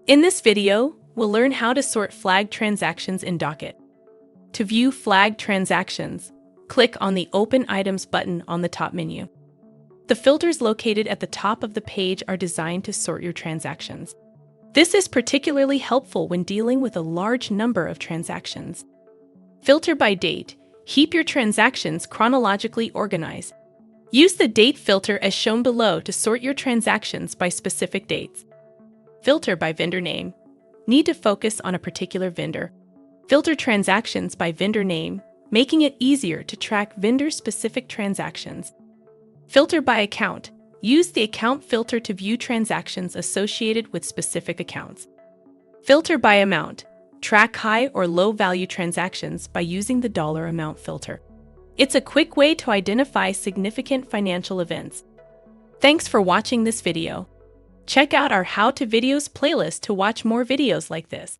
In this video, we'll learn how to sort flagged transactions in Docyt. To view flagged transactions, click on the Open Items button on the top menu. The filters located at the top of the page are designed to sort your transactions. This is particularly helpful when dealing with a large number of transactions. Filter by date. Keep your transactions chronologically organized. Use the date filter as shown below to sort your transactions by specific dates. Filter by vendor name. Need to focus on a particular vendor. Filter transactions by vendor name, making it easier to track vendor-specific transactions. Filter by account. Use the account filter to view transactions associated with specific accounts. Filter by amount. Track high or low value transactions by using the dollar amount filter. It's a quick way to identify significant financial events. Thanks for watching this video. Check out our How to Videos playlist to watch more videos like this.